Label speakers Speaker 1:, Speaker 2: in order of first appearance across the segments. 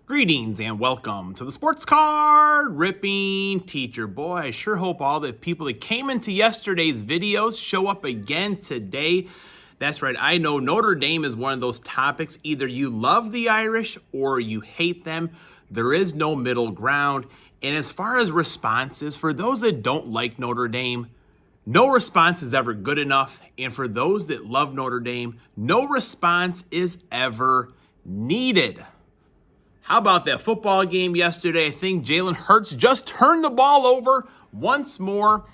Speaker 1: Greetings and welcome to the Sports Card Ripping Teacher. Boy, I sure hope all the people that came into yesterday's videos show up again today. That's right, I know Notre Dame is one of those topics. Either you love the Irish or you hate them. There is no middle ground. And as far as responses, for those that don't like Notre Dame, no response is ever good enough. And for those that love Notre Dame, no response is ever needed. How about that football game yesterday? I think Jalen Hurts just turned the ball over once more.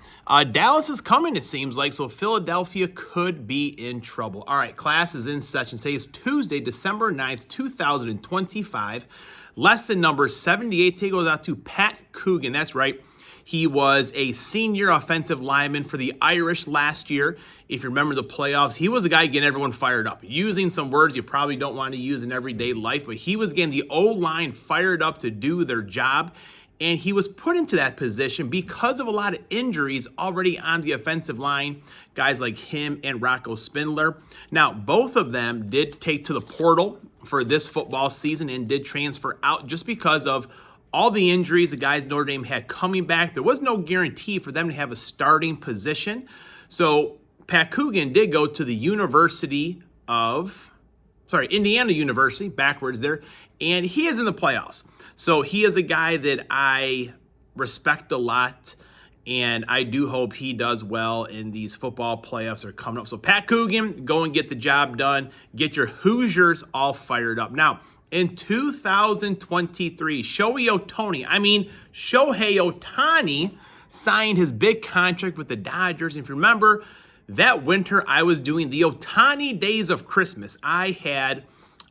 Speaker 1: Dallas is coming, it seems like, so Philadelphia could be in trouble. All right, class is in session. Today is Tuesday, December 9th, 2025. Lesson number 78. Today goes out to Pat Coogan. That's right. He was a senior offensive lineman for the Irish last year. If you remember the playoffs, he was the guy getting everyone fired up, using some words you probably don't want to use in everyday life, but he was getting the O-line fired up to do their job, and he was put into that position because of a lot of injuries already on the offensive line, guys like him and Rocco Spindler. Now, both of them did take to the portal for this football season and did transfer out just because of all the injuries the guys Notre Dame had coming back. There was no guarantee for them to have a starting position. So Pat Coogan did go to the Indiana University, backwards there, and he is in the playoffs. So he is a guy that I respect a lot, and I do hope he does well in these football playoffs that are coming up. So Pat Coogan, go and get the job done. Get your Hoosiers all fired up. Now, in 2023, Shohei Ohtani signed his big contract with the Dodgers. And if you remember, that winter I was doing the Ohtani Days of Christmas. I had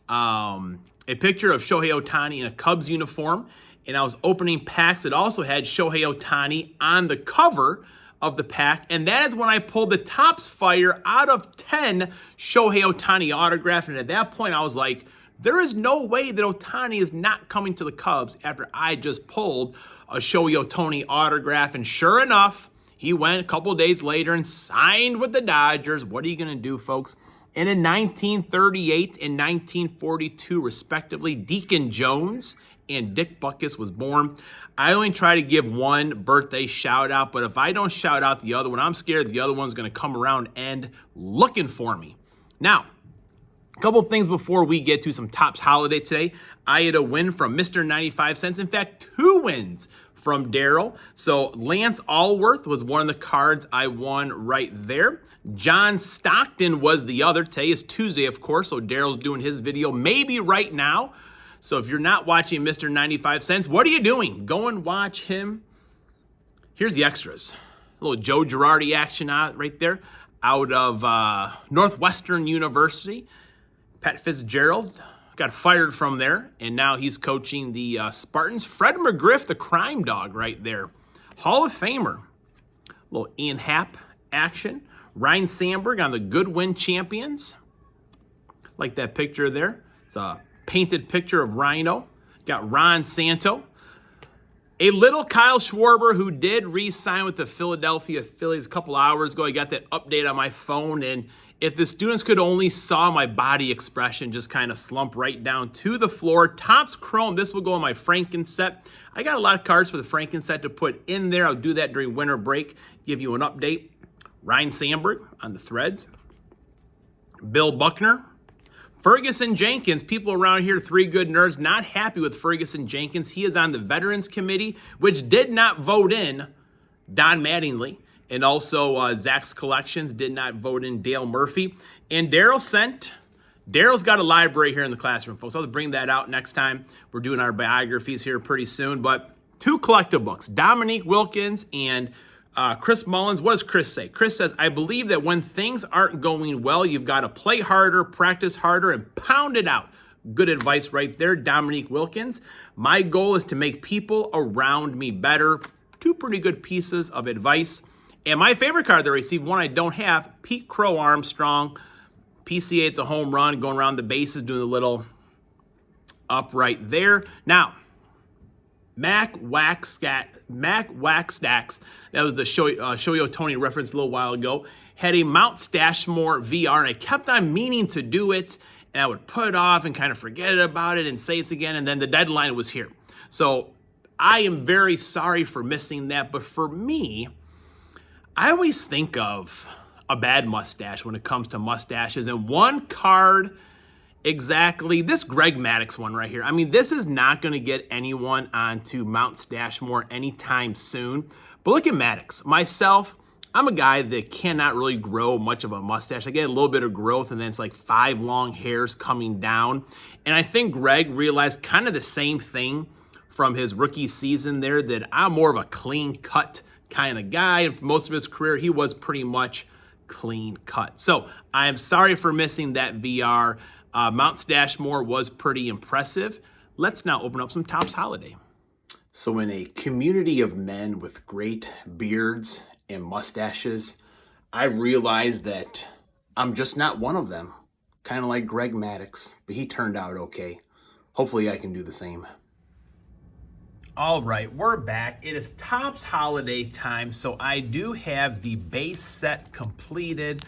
Speaker 1: a picture of Shohei Ohtani in a Cubs uniform, and I was opening packs that also had Shohei Ohtani on the cover of the pack, and that is when I pulled the Topps Fire out of 10 Shohei Ohtani autograph. And at that point, I was like, there is no way that Ohtani is not coming to the Cubs after I just pulled a Shohei Ohtani autograph. And sure enough, he went a couple days later and signed with the Dodgers. What are you going to do, folks? And in 1938 and 1942, respectively, Deacon Jones and Dick Butkus was born. I only try to give one birthday shout out, but if I don't shout out the other one, I'm scared the other one's going to come around and looking for me. Now, a couple things before we get to some Topps holiday today. I had a win from Mr. 95 Cents. In fact, 2 wins from Daryl. So Lance Allworth was one of the cards I won right there. John Stockton was the other. Today is Tuesday, of course, so Daryl's doing his video maybe right now. So if you're not watching Mr. 95 Cents, what are you doing? Go and watch him. Here's the extras. A little Joe Girardi action out right there out of Northwestern University. Pat Fitzgerald got fired from there, and now he's coaching the Spartans. Fred McGriff, the crime dog right there. Hall of Famer. A little Ian Happ action. Ryan Sandberg on the Goodwin champions. Like that picture there. It's a painted picture of Rhino. Got Ron Santo. A little Kyle Schwarber, who did re-sign with the Philadelphia Phillies a couple hours ago. I got that update on my phone, and if the students could only saw my body expression just kind of slump right down to the floor. Topps Chrome, this will go on my Franken set. I got a lot of cards for the Franken set to put in there. I'll do that during winter break, give you an update. Ryan Sandberg on the threads. Bill Buckner. Ferguson Jenkins, people around here, 3 good nerds, not happy with Ferguson Jenkins. He is on the Veterans Committee, which did not vote in Don Mattingly. And also Zach's Collections did not vote in Dale Murphy. And Daryl's got a library here in the classroom, folks. I'll bring that out next time. We're doing our biographies here pretty soon. But 2 collective books, Dominique Wilkins and Chris Mullins. What does Chris say? Chris says, I believe that when things aren't going well, you've got to play harder, practice harder, and pound it out. Good advice right there, Dominique Wilkins. My goal is to make people around me better. 2 pretty good pieces of advice. And my favorite card that I received, one I don't have, Pete Crow Armstrong. PCA, it's a home run, going around the bases, doing a little upright there. Now, Mac Wax Stacks, that was the Shohei Ohtani reference a little while ago, had a Mount Stashmore VR, and I kept on meaning to do it, and I would put it off and kind of forget about it and say it's again, and then the deadline was here. So I am very sorry for missing that, but for me, I always think of a bad mustache when it comes to mustaches, and one card exactly, this Greg Maddux one right here. I mean, this is not going to get anyone onto Mount Stashmore anytime soon, but look at Maddux. Myself, I'm a guy that cannot really grow much of a mustache. I get a little bit of growth and then it's like 5 long hairs coming down. And I think Greg realized kind of the same thing from his rookie season there, that I'm more of a clean cut kind of guy. And for most of his career, he was pretty much clean cut. So I am sorry for missing that VR. Mount Stashmore was pretty impressive. Let's now open up some Topps Holiday. So in a community of men with great beards and mustaches, I realized that I'm just not one of them. Kind of like Greg Maddux, but he turned out okay. Hopefully I can do the same. All right, we're back. It is Topps Holiday time, so I do have the base set completed.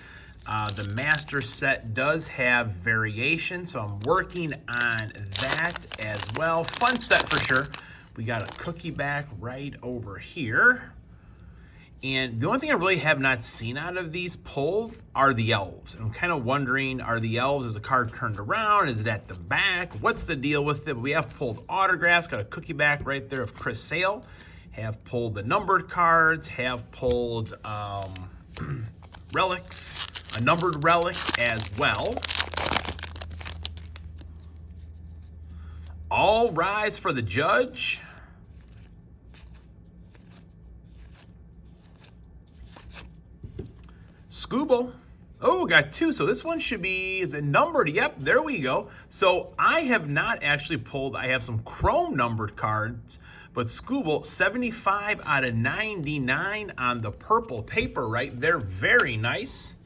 Speaker 1: The master set does have variation, so I'm working on that as well. Fun set for sure. We got a cookie back right over here. And the only thing I really have not seen out of these pulled are the elves. And I'm kind of wondering, are the elves, is the card turned around? Is it at the back? What's the deal with it? We have pulled autographs, got a cookie back right there of Chris Sale. Have pulled the numbered cards, have pulled relics, a numbered relic as well. All rise for the judge. Scooble. Oh, got 2. So this one should be, is it numbered? Yep, there we go. So I have not actually pulled, I have some chrome numbered cards, but Scooble, 75 out of 99 on the purple paper right there. Very nice.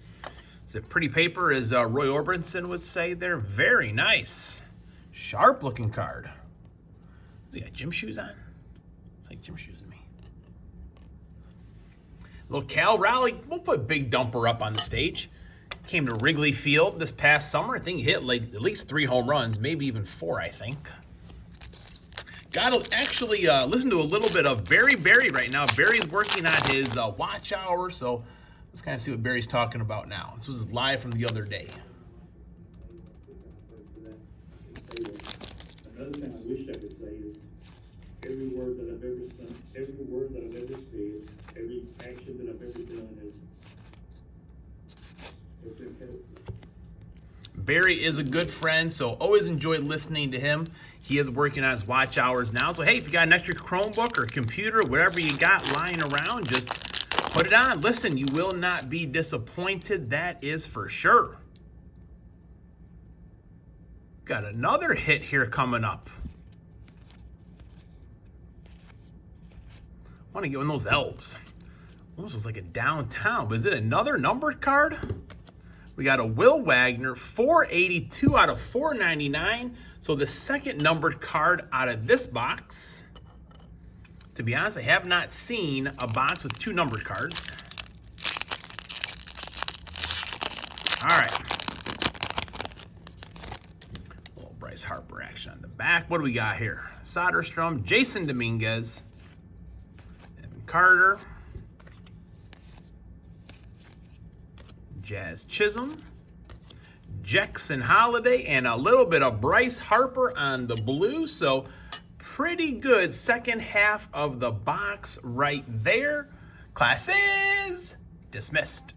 Speaker 1: Is it pretty paper, as Roy Orbison would say there? Very nice. Sharp looking card. Has he got gym shoes on? It's like gym shoes to me. Little Cal Raleigh, we'll put Big Dumper up on the stage. Came to Wrigley Field this past summer. I think he hit like at least 3 home runs, maybe even 4, I think. Got to actually listen to a little bit of Barry right now. Barry's working on his watch hour, so let's kind of see what Barry's talking about now. This was live from the other day.
Speaker 2: Another thing I wish I could say is every word that I've ever said, every word that I've ever said, every action that I've ever done has been helpful.
Speaker 1: Barry is a good friend, so always enjoy listening to him. He is working on his watch hours now. So, hey, if you got an extra Chromebook or computer, whatever you got lying around, just put it on. Listen, you will not be disappointed. That is for sure. Got another hit here coming up. I want to get one of those elves. Almost looks like a downtown, but is it another numbered card? We got a Will Wagner, 482 out of 499. So the second numbered card out of this box. To be honest, I have not seen a box with 2 numbered cards. All right. A little Bryce Harper action on the back. What do we got here? Soderstrom, Jason Dominguez, Evan Carter, Jazz Chisholm, Jackson Holiday, and a little bit of Bryce Harper on the blue. So pretty good second half of the box right there. Class is dismissed.